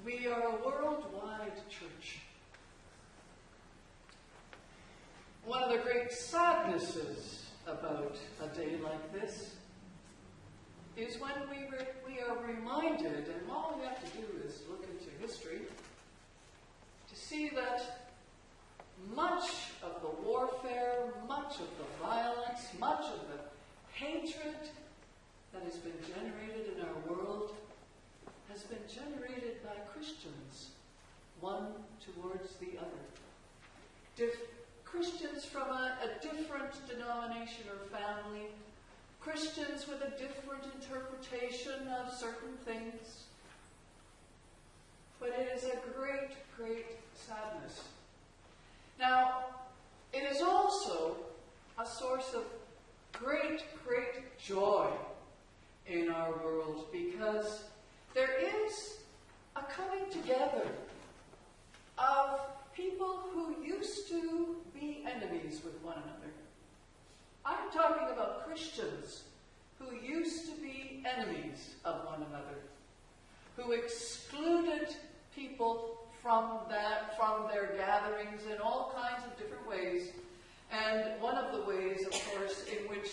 We are a worldwide church. One of the great sadnesses about a day like this is when we are reminded, and all we have to do is look into history, to see that much of the warfare, much of the violence, much of the hatred that has been generated in our world has been generated by Christians, one towards the other. Christians from a different denomination or family, Christians with a different interpretation of certain things. But it is a great, great sadness. Now, it is also a source of great, great joy in our world, because there is a coming together of people who used to be enemies with one another. I'm talking about Christians who used to be enemies of one another, who excluded people from their gatherings in all kinds of different ways. And one of the ways, of course, in which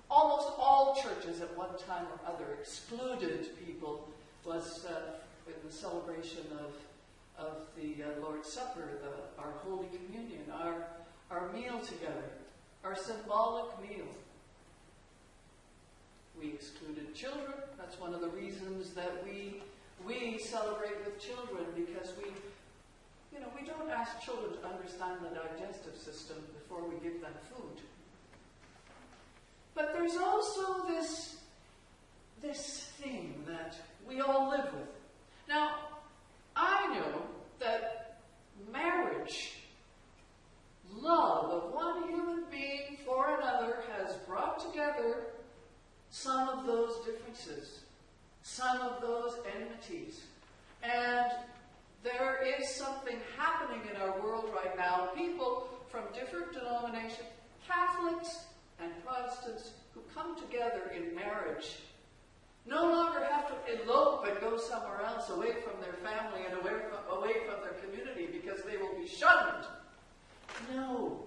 almost all churches at one time or other excluded people was in the celebration of the Lord's Supper, our Holy Communion, our meal together, our symbolic meal. We excluded children. That's one of the reasons that we celebrate with children, because we don't ask children to understand the digestive system before we give them food. But there's also this thing that we all live with. Now, I know that marriage, love of one human being for another, has brought together some of those differences, some of those enmities. And there is something happening in our world right now. People from different denominations, Catholics and Protestants, who come together in marriage, no longer have to elope and go somewhere else, away from their family and away from their community, because they will be shunned. No.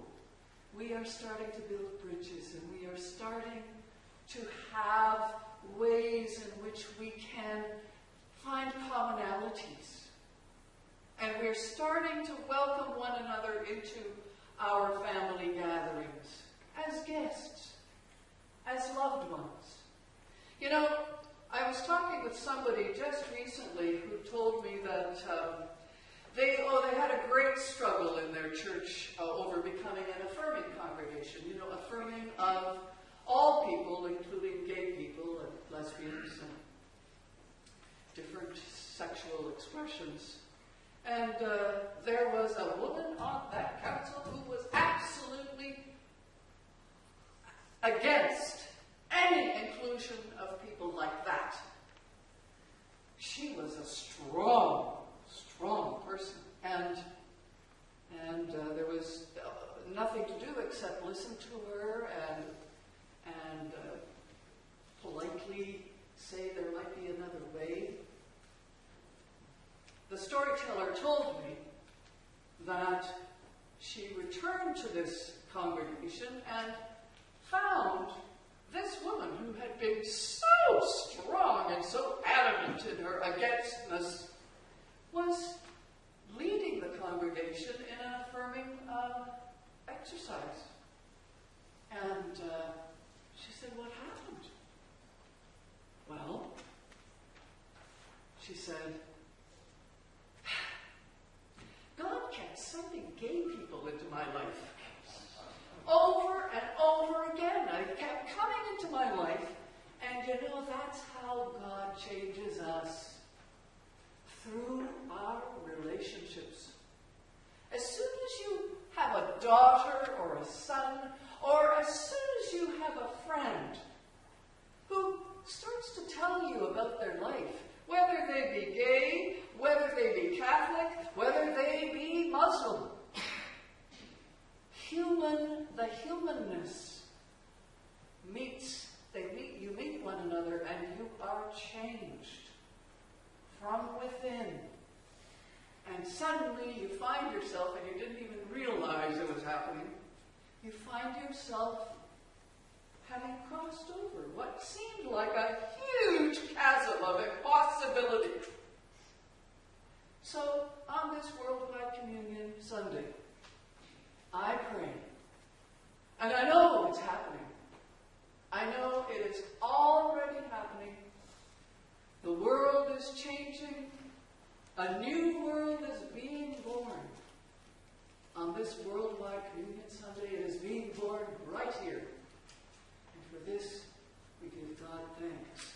We are starting to build bridges, and we are starting to have ways in which we can find commonalities. And we're starting to welcome one another into our family gatherings as guests, as loved ones. You know, I was talking with somebody just recently who told me that they had a great struggle in their church over becoming an affirming congregation. You know, affirming of all people, including gay people and lesbians and different sexual expressions. And there was a woman on that council who was absolutely against any inclusion of people like that. She was a strong person, and there was nothing to do except listen to her and politely say there might be another way. The storyteller told me that she returned to this congregation and found this woman who had been so strong and so adamant in her againstness was leading the congregation in an affirming exercise. And she said, "What happened?" Well, she said, "God kept sending gay people into my life. Over and over again. I kept coming into my life, and that's how God changes us. Through our relationships. As soon as you have a daughter or a son, or as soon as you have a friend who starts to tell you about their life, whether they be gay, whether they be Catholic, whether they be Muslim, the humanness you meet one another, and you are changed from within. And suddenly you find yourself, and you didn't even realize it was happening, you find yourself having crossed over what seemed like a huge chasm of impossibility. So, on this Worldwide Communion Sunday, I pray, and I know it's happening. I know it is already happening. The world is changing. A new world is being born. On this Worldwide Communion Sunday, it is being born right here. And for this, we give God thanks.